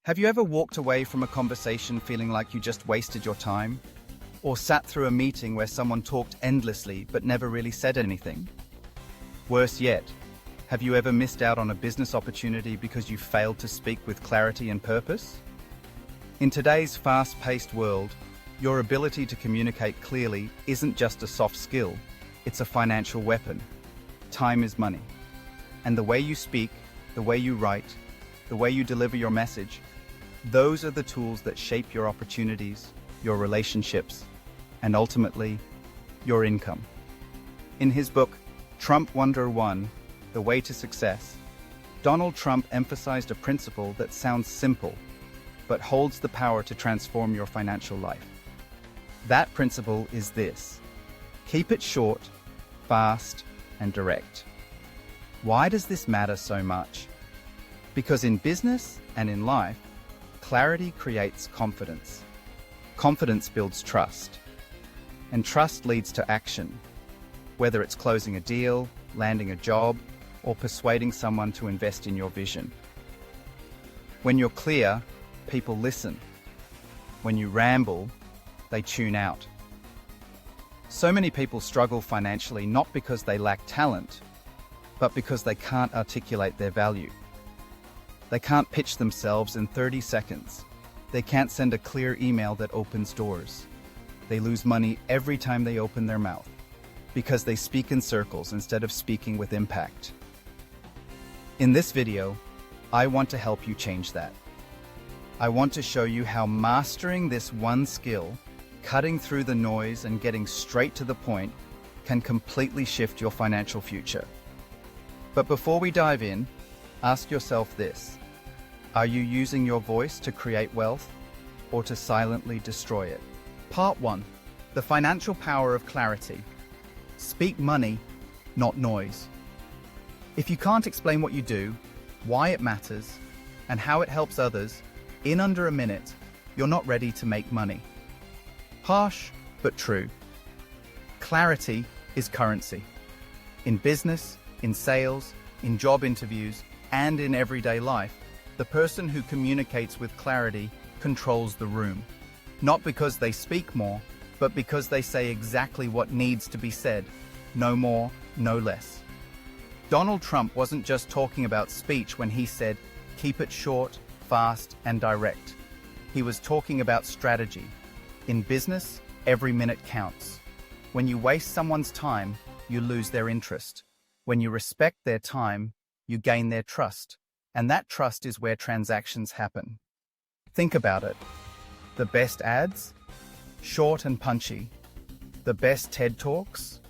Have you ever walked away from a conversation feeling like you just wasted your time? Or sat through a meeting where someone talked endlessly but never really said anything? Worse yet, have you ever missed out on a business opportunity because you failed to speak with clarity and purpose? In today's fast-paced world, your ability to communicate clearly isn't just a soft skill, it's a financial weapon. Time is money. And the way you speak, the way you write, the way you deliver your message, those are the tools that shape your opportunities, your relationships, and ultimately, your income. In his book, Trump 101, The Way to Success, Donald Trump emphasized a principle that sounds simple, but holds the power to transform your financial life. That principle is this: keep it short, fast, and direct. Why does this matter so much? Because in business and in life, clarity creates confidence. Confidence builds trust. And trust leads to action, whether it's closing a deal, landing a job, or persuading someone to invest in your vision. When you're clear, people listen. When you ramble, they tune out. So many people struggle financially not because they lack talent, but because they can't articulate their value. They can't pitch themselves in 30 seconds. They can't send a clear email that opens doors. They lose money every time they open their mouth because they speak in circles instead of speaking with impact. In this video, I want to help you change that. I want to show you how mastering this one skill, cutting through the noise and getting straight to the point, can completely shift your financial future. But before we dive in, ask yourself this: are you using your voice to create wealth or to silently destroy it? Part 1. The financial power of clarity. Speak money, not noise. If you can't explain what you do, why it matters, and how it helps others in under a minute, you're not ready to make money. Harsh, but true. Clarity is currency. In business, in sales, in job interviews, and in everyday life, the person who communicates with clarity controls the room. Not because they speak more, but because they say exactly what needs to be said. No more, no less. Donald Trump wasn't just talking about speech when he said, keep it short, fast, and direct. He was talking about strategy. In business, every minute counts. When you waste someone's time, you lose their interest. When you respect their time, you gain their trust. And that trust is where transactions happen. Think about it. The best ads? Short and punchy. The best TED Talks?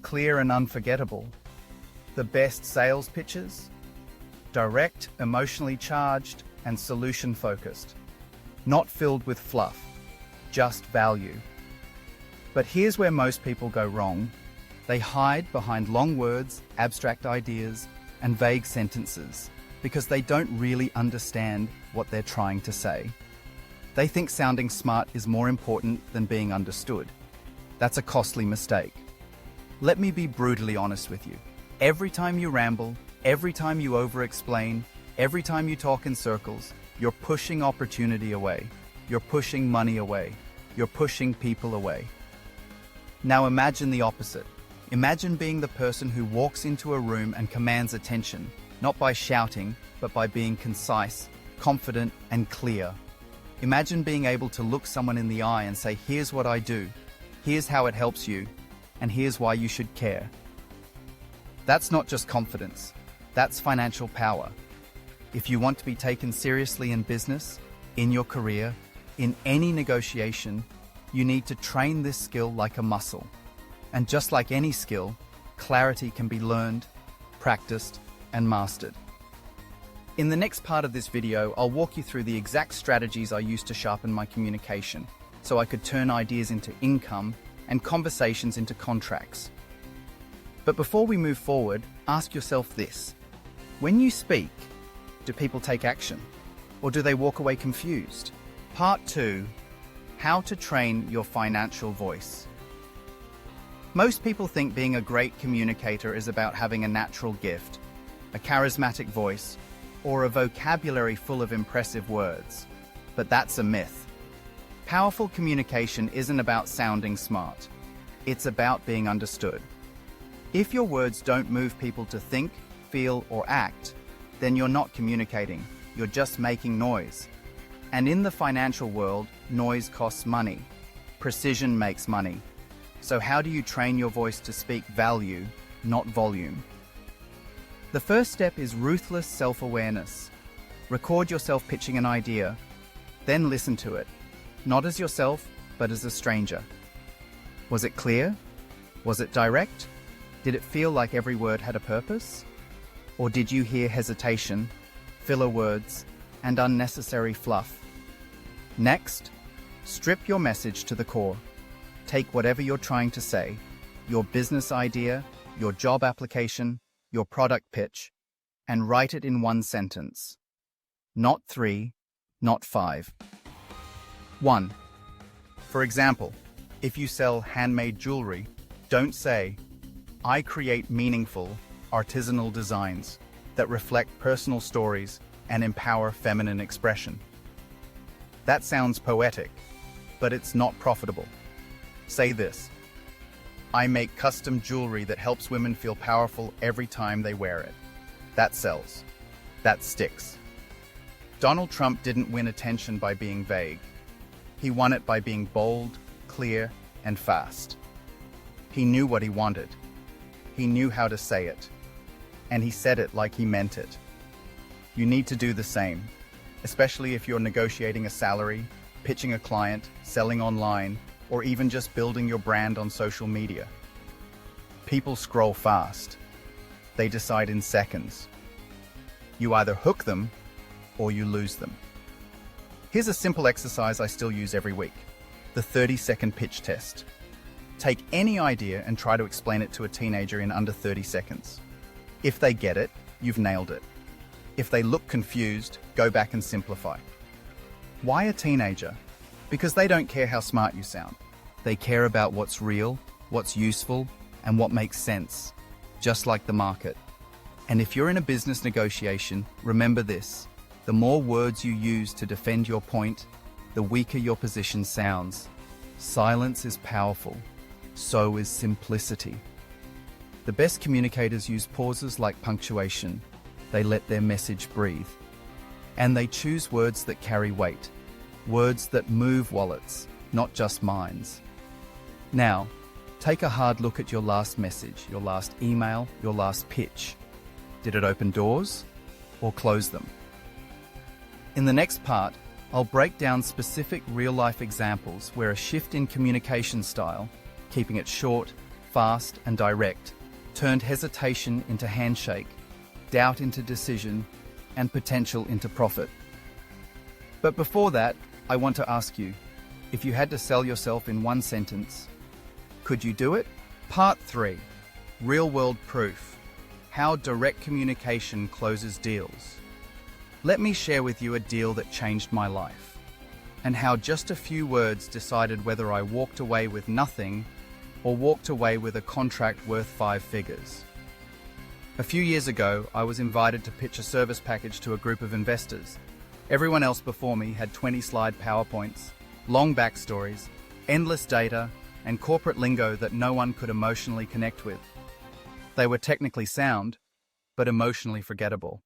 Clear and unforgettable. The best sales pitches? Direct, emotionally charged, and solution-focused. Not filled with fluff, just value. But here's where most people go wrong. They hide behind long words, abstract ideas, and vague sentences because they don't really understand what they're trying to say. They think sounding smart is more important than being understood. That's a costly mistake. Let me be brutally honest with you. Every time you ramble, every time you over-explain, every time you talk in circles, you're pushing opportunity away. You're pushing money away. You're pushing people away. Now imagine the opposite. Imagine being the person who walks into a room and commands attention, not by shouting, but by being concise, confident, and clear. Imagine being able to look someone in the eye and say, here's what I do, here's how it helps you, and here's why you should care. That's not just confidence, that's financial power. If you want to be taken seriously in business, in your career, in any negotiation, you need to train this skill like a muscle. And just like any skill, clarity can be learned, practiced, and mastered. In the next part of this video, I'll walk you through the exact strategies I used to sharpen my communication, so I could turn ideas into income and conversations into contracts. But before we move forward, ask yourself this: when you speak, do people take action? Or do they walk away confused? Part 2. How to train your financial voice. Most people think being a great communicator is about having a natural gift, a charismatic voice, or a vocabulary full of impressive words. But that's a myth. Powerful communication isn't about sounding smart. It's about being understood. If your words don't move people to think, feel, or act, then you're not communicating. You're just making noise. And in the financial world, noise costs money. Precision makes money. So how do you train your voice to speak value, not volume? The first step is ruthless self-awareness. Record yourself pitching an idea, then listen to it, not as yourself, but as a stranger. Was it clear? Was it direct? Did it feel like every word had a purpose? Or did you hear hesitation, filler words, and unnecessary fluff? Next, strip your message to the core. Take whatever you're trying to say, your business idea, your job application, your product pitch, and write it in one sentence. Not 3, not 5. 1. For example, if you sell handmade jewelry, don't say, "I create meaningful, artisanal designs that reflect personal stories and empower feminine expression." That sounds poetic, but it's not profitable. Say this: "I make custom jewelry that helps women feel powerful every time they wear it." That sells. That sticks. Donald Trump didn't win attention by being vague. He won it by being bold, clear, and fast. He knew what he wanted. He knew how to say it. And he said it like he meant it. You need to do the same, especially if you're negotiating a salary, pitching a client, selling online, or even just building your brand on social media. People scroll fast. They decide in seconds. You either hook them or you lose them. Here's a simple exercise I still use every week: the 30-second pitch test. Take any idea and try to explain it to a teenager in under 30 seconds. If they get it, you've nailed it. If they look confused, go back and simplify. Why a teenager? Because they don't care how smart you sound. They care about what's real, what's useful, and what makes sense, just like the market. And if you're in a business negotiation, remember this: the more words you use to defend your point, the weaker your position sounds. Silence is powerful. So is simplicity. The best communicators use pauses like punctuation. They let their message breathe. And they choose words that carry weight. Words that move wallets, not just minds. Now, take a hard look at your last message, your last email, your last pitch. Did it open doors or close them? In the next part, I'll break down specific real-life examples where a shift in communication style, keeping it short, fast, and direct, turned hesitation into handshake, doubt into decision, and potential into profit. But before that, I want to ask you, if you had to sell yourself in one sentence, could you do it? Part 3. Real-world proof. How direct communication closes deals. Let me share with you a deal that changed my life, and how just a few words decided whether I walked away with nothing or walked away with a contract worth 5 figures. A few years ago, I was invited to pitch a service package to a group of investors. Everyone else before me had 20-slide PowerPoints, long backstories, endless data, and corporate lingo that no one could emotionally connect with. They were technically sound, but emotionally forgettable.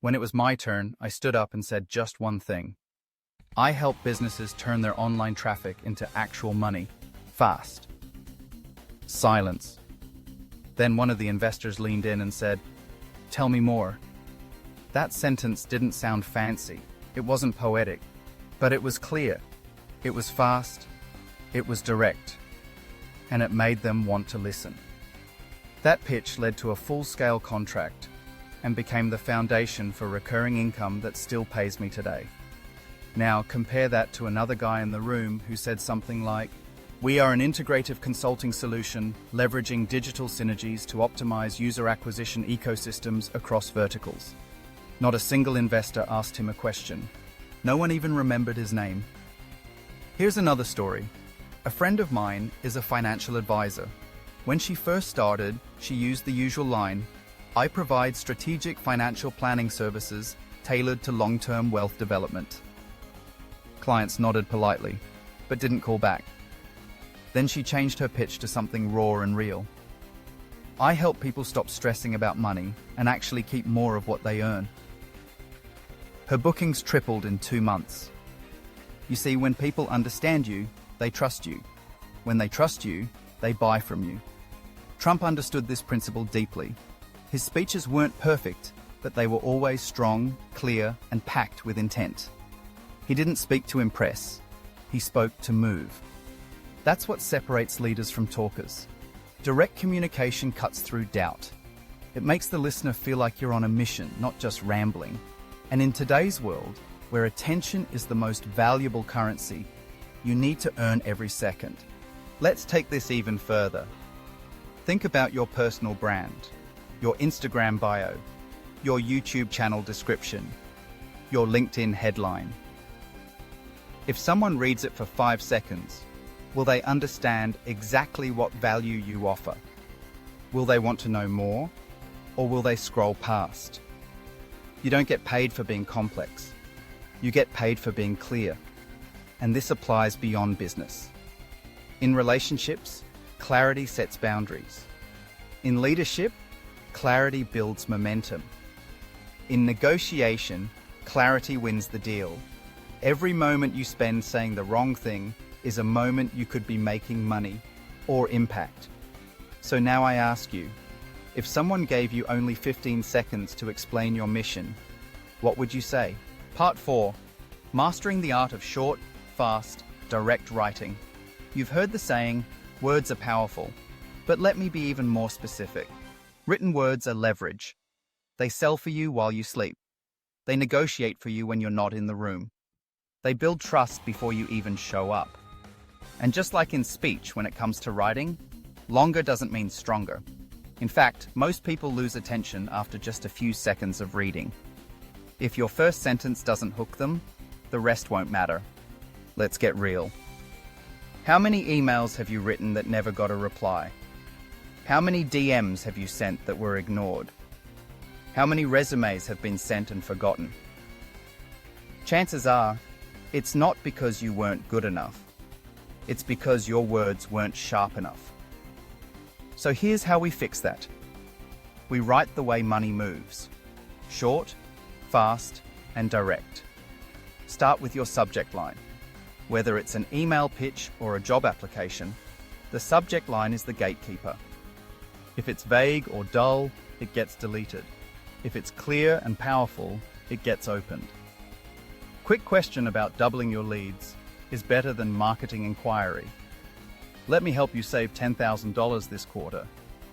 When it was my turn, I stood up and said just one thing: I help businesses turn their online traffic into actual money, fast. Silence. Then one of the investors leaned in and said, "Tell me more." That sentence didn't sound fancy. It wasn't poetic, but it was clear. It was fast. It was direct. And it made them want to listen. That pitch led to a full-scale contract and became the foundation for recurring income that still pays me today. Now compare that to another guy in the room who said something like, "We are an integrative consulting solution leveraging digital synergies to optimize user acquisition ecosystems across verticals." Not a single investor asked him a question. No one even remembered his name. Here's another story. A friend of mine is a financial advisor. When she first started, she used the usual line, I provide strategic financial planning services tailored to long-term wealth development. Clients nodded politely, but didn't call back. Then she changed her pitch to something raw and real. I help people stop stressing about money and actually keep more of what they earn. Her bookings tripled in 2 months. You see, when people understand you, they trust you. When they trust you, they buy from you. Trump understood this principle deeply. His speeches weren't perfect, but they were always strong, clear, and packed with intent. He didn't speak to impress. He spoke to move. That's what separates leaders from talkers. Direct communication cuts through doubt. It makes the listener feel like you're on a mission, not just rambling. And in today's world, where attention is the most valuable currency, you need to earn every second. Let's take this even further. Think about your personal brand, your Instagram bio, your YouTube channel description, your LinkedIn headline. If someone reads it for 5 seconds, will they understand exactly what value you offer? Will they want to know more, or will they scroll past? You don't get paid for being complex. You get paid for being clear. And this applies beyond business. In relationships, clarity sets boundaries. In leadership, clarity builds momentum. In negotiation, clarity wins the deal. Every moment you spend saying the wrong thing is a moment you could be making money or impact. So now I ask you, if someone gave you only 15 seconds to explain your mission, what would you say? Part 4. Mastering the art of short, fast, direct writing. You've heard the saying, words are powerful. But let me be even more specific. Written words are leverage. They sell for you while you sleep. They negotiate for you when you're not in the room. They build trust before you even show up. And just like in speech, when it comes to writing, longer doesn't mean stronger. In fact, most people lose attention after just a few seconds of reading. If your first sentence doesn't hook them, the rest won't matter. Let's get real. How many emails have you written that never got a reply? How many DMs have you sent that were ignored? How many resumes have been sent and forgotten? Chances are, it's not because you weren't good enough. It's because your words weren't sharp enough. So here's how we fix that. We write the way money moves. Short, fast, and direct. Start with your subject line. Whether it's an email pitch or a job application, the subject line is the gatekeeper. If it's vague or dull, it gets deleted. If it's clear and powerful, it gets opened. Quick question about doubling your leads is better than marketing inquiry. Let me help you save $10,000 this quarter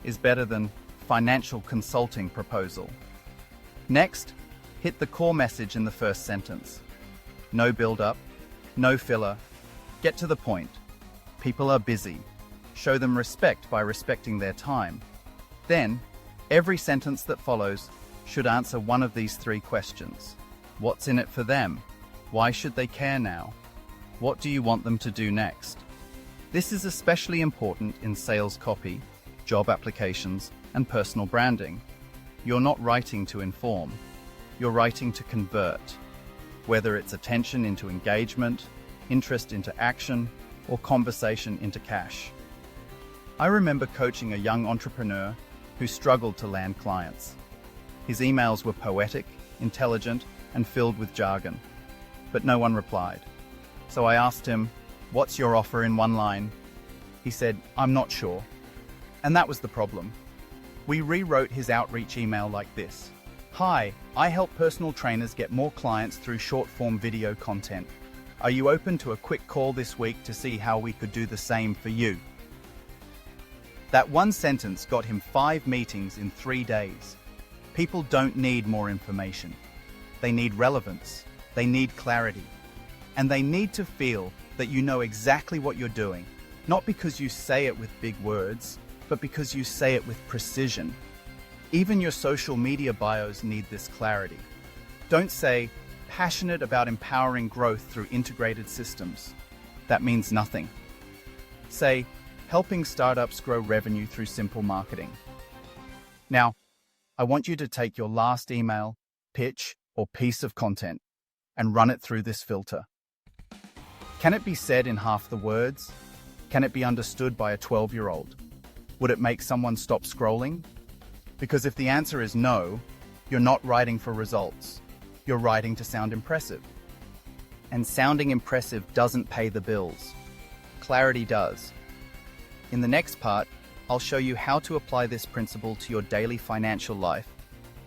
is better than financial consulting proposal. Next, hit the core message in the first sentence. No build-up, no filler. Get to the point. People are busy. Show them respect by respecting their time. Then, every sentence that follows should answer one of these 3 questions. What's in it for them? Why should they care now? What do you want them to do next? This is especially important in sales copy, job applications, and personal branding. You're not writing to inform. You're writing to convert. Whether it's attention into engagement, interest into action, or conversation into cash. I remember coaching a young entrepreneur who struggled to land clients. His emails were poetic, intelligent, and filled with jargon, but no one replied. So I asked him, "What's your offer in 1 line?" He said, "I'm not sure." And that was the problem. We rewrote his outreach email like this. "Hi, I help personal trainers get more clients through short-form video content. Are you open to a quick call this week to see how we could do the same for you?" That one sentence got him 5 meetings in 3 days. People don't need more information. They need relevance. They need clarity. And they need to feel that you know exactly what you're doing, not because you say it with big words, but because you say it with precision. Even your social media bios need this clarity. Don't say, "passionate about empowering growth through integrated systems." That means nothing. Say, "helping startups grow revenue through simple marketing." Now, I want you to take your last email, pitch, or piece of content and run it through this filter. Can it be said in half the words? Can it be understood by a 12-year-old? Would it make someone stop scrolling? Because if the answer is no, you're not writing for results. You're writing to sound impressive. And sounding impressive doesn't pay the bills. Clarity does. In the next part, I'll show you how to apply this principle to your daily financial life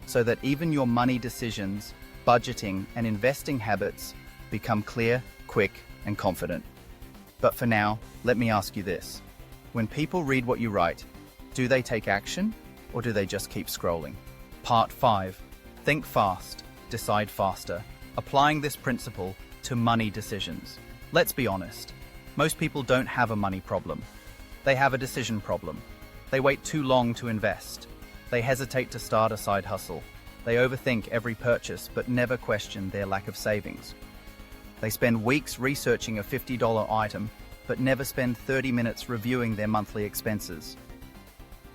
so that even your money decisions, budgeting, and investing habits become clear, quick, and confident. But for now, let me ask you this. When people read what you write, do they take action or do they just keep scrolling? Part 5. Think fast, decide faster. Applying this principle to money decisions. Let's be honest. Most people don't have a money problem. They have a decision problem. They wait too long to invest. They hesitate to start a side hustle. They overthink every purchase but never question their lack of savings. They spend weeks researching a $50 item but never spend 30 minutes reviewing their monthly expenses.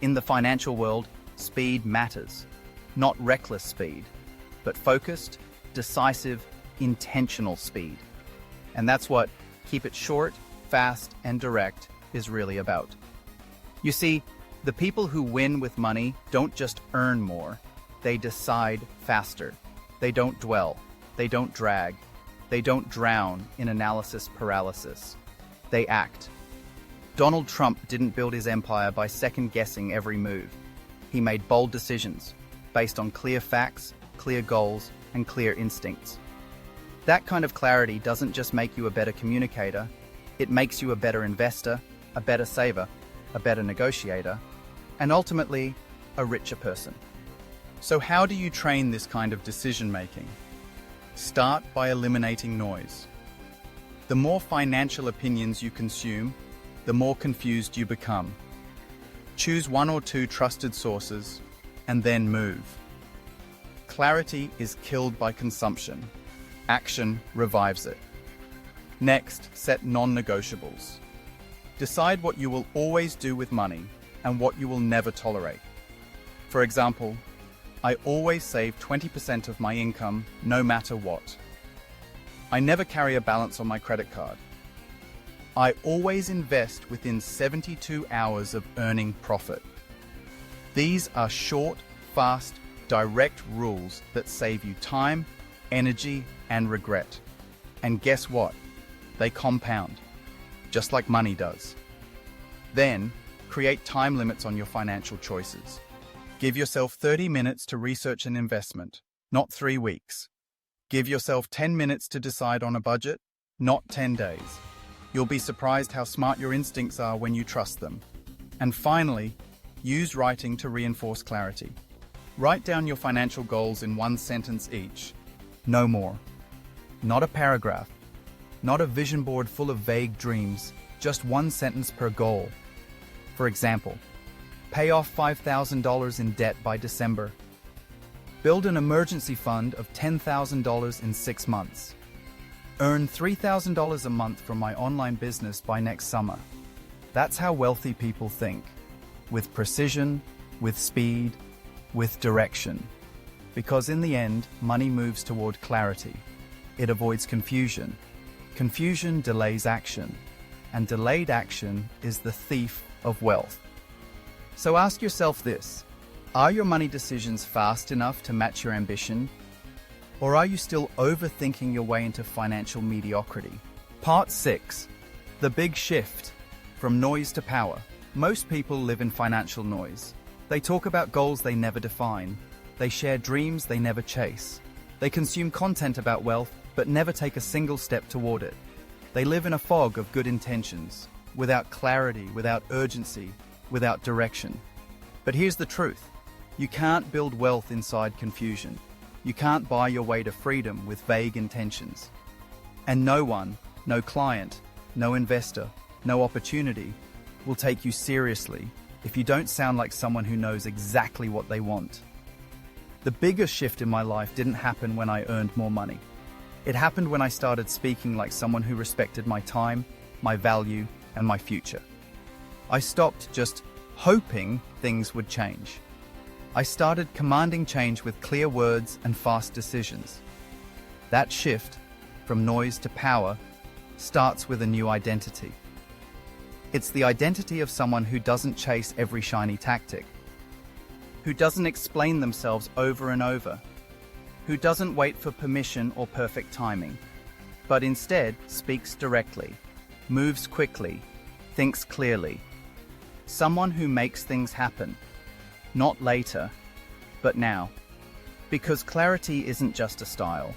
In the financial world, speed matters. Not reckless speed, but focused, decisive, intentional speed. And that's what keep it short, fast, and direct is really about. You see, the people who win with money don't just earn more, they decide faster. They don't dwell, they don't drag, they don't drown in analysis paralysis. They act. Donald Trump didn't build his empire by second-guessing every move. He made bold decisions based on clear facts, clear goals, and clear instincts. That kind of clarity doesn't just make you a better communicator, it makes you a better investor, a better saver, a better negotiator, and ultimately, a richer person. So how do you train this kind of decision-making? Start by eliminating noise. The more financial opinions you consume, the more confused you become. Choose 1 or 2 trusted sources, and then move. Clarity is killed by consumption. Action revives it. Next, set non-negotiables. Decide what you will always do with money and what you will never tolerate. For example, I always save 20% of my income no matter what. I never carry a balance on my credit card. I always invest within 72 hours of earning profit. These are short, fast, direct rules that save you time, energy, and regret. And guess what? They compound, just like money does. Then, create time limits on your financial choices. Give yourself 30 minutes to research an investment, not 3 weeks. Give yourself 10 minutes to decide on a budget, not 10 days. You'll be surprised how smart your instincts are when you trust them. And finally, use writing to reinforce clarity. Write down your financial goals in 1 sentence each. No more. Not a paragraph. Not a vision board full of vague dreams. Just 1 sentence per goal. For example, pay off $5,000 in debt by December. Build an emergency fund of $10,000 in 6 months. Earn $3,000 a month from my online business by next summer. That's how wealthy people think. With precision, with speed, with direction. Because in the end, money moves toward clarity. It avoids confusion. Confusion delays action. And delayed action is the thief of wealth. So ask yourself this. Are your money decisions fast enough to match your ambition? Or are you still overthinking your way into financial mediocrity? Part 6. The big shift. From noise to power. Most people live in financial noise. They talk about goals they never define. They share dreams they never chase. They consume content about wealth, but never take a single step toward it. They live in a fog of good intentions, without clarity, without urgency, without direction. But here's the truth. You can't build wealth inside confusion. You can't buy your way to freedom with vague intentions. And no one, no client, no investor, no opportunity will take you seriously if you don't sound like someone who knows exactly what they want. The biggest shift in my life didn't happen when I earned more money. It happened when I started speaking like someone who respected my time, my value, and my future. I stopped just hoping things would change. I started commanding change with clear words and fast decisions. That shift, from noise to power, starts with a new identity. It's the identity of someone who doesn't chase every shiny tactic, who doesn't explain themselves over and over, who doesn't wait for permission or perfect timing, but instead speaks directly, moves quickly, thinks clearly. Someone who makes things happen, not later, but now. Because clarity isn't just a style.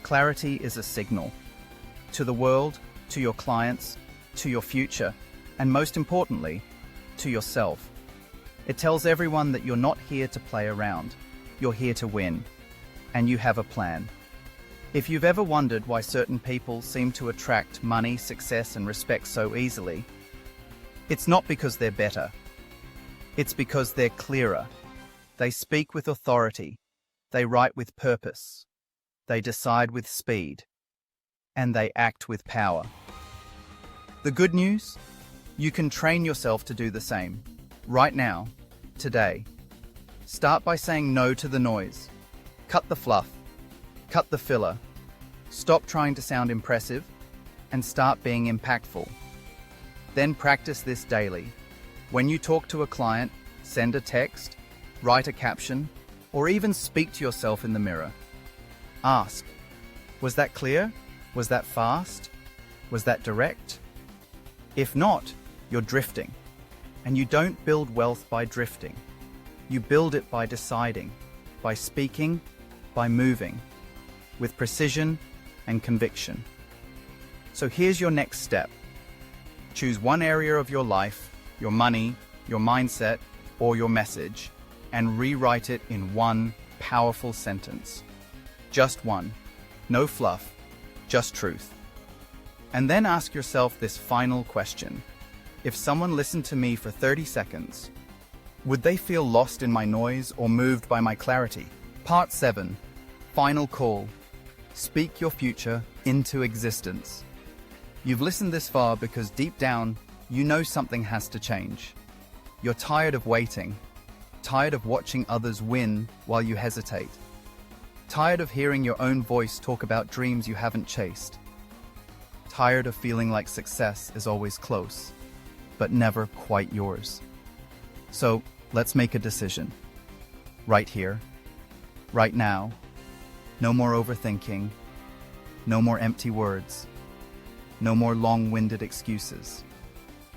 Clarity is a signal. To the world, to your clients, to your future, and most importantly, to yourself. It tells everyone that you're not here to play around. You're here to win. And you have a plan. If you've ever wondered why certain people seem to attract money, success, and respect so easily, it's not because they're better. It's because they're clearer. They speak with authority. They write with purpose. They decide with speed. And they act with power. The good news? You can train yourself to do the same. Right now, today. Start by saying no to the noise. Cut the fluff. Cut the filler. Stop trying to sound impressive and start being impactful. Then practice this daily. When you talk to a client, send a text, write a caption, or even speak to yourself in the mirror. Ask, was that clear? Was that fast? Was that direct? If not, you're drifting. And you don't build wealth by drifting. You build it by deciding, by speaking, by moving, with precision and conviction. So here's your next step. Choose one area of your life, your money, your mindset, or your message, and rewrite it in one powerful sentence. Just one. No fluff, just truth. And then ask yourself this final question. If someone listened to me for 30 seconds, would they feel lost in my noise or moved by my clarity? Part 7. Final call. Speak your future into existence. You've listened this far because deep down, you know something has to change. You're tired of waiting, tired of watching others win while you hesitate, tired of hearing your own voice talk about dreams you haven't chased, tired of feeling like success is always close, but never quite yours. So let's make a decision. Right here, right now. No more overthinking, no more empty words, no more long-winded excuses.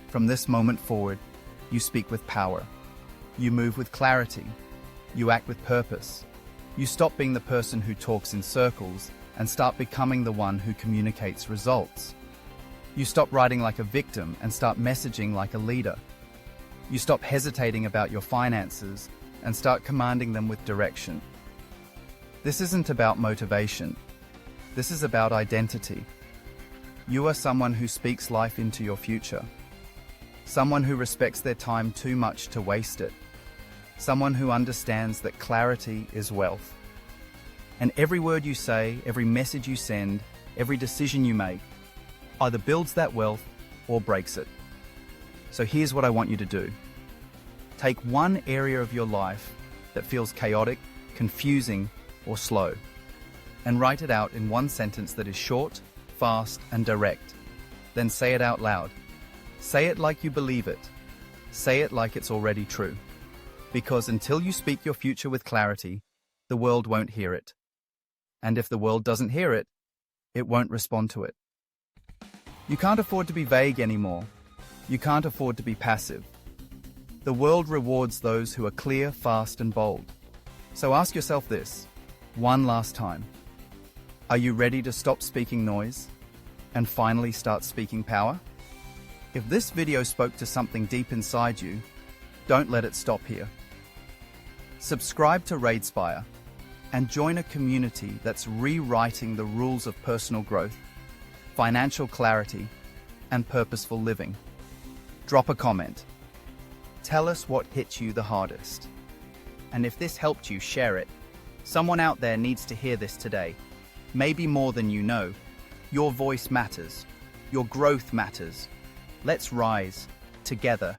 From this moment forward, you speak with power. You move with clarity. You act with purpose. You stop being the person who talks in circles and start becoming the one who communicates results. You stop writing like a victim and start messaging like a leader. You stop hesitating about your finances and start commanding them with direction. This isn't about motivation. This is about identity. You are someone who speaks life into your future. Someone who respects their time too much to waste it. Someone who understands that clarity is wealth. And every word you say, every message you send, every decision you make, either builds that wealth or breaks it. So here's what I want you to do. Take one area of your life that feels chaotic, confusing, or slow, and write it out in one sentence that is short, fast, and direct. Then say it out loud. Say it like you believe it. Say it like it's already true. Because until you speak your future with clarity, the world won't hear it. And if the world doesn't hear it, it won't respond to it. You can't afford to be vague anymore. You can't afford to be passive. The world rewards those who are clear, fast, and bold. So ask yourself this, one last time. Are you ready to stop speaking noise and finally start speaking power? If this video spoke to something deep inside you, don't let it stop here. Subscribe to Raidspire and join a community that's rewriting the rules of personal growth, financial clarity, and purposeful living. Drop a comment. Tell us what hit you the hardest. And if this helped you, share it. Someone out there needs to hear this today. Maybe more than you know. Your voice matters. Your growth matters. Let's rise together.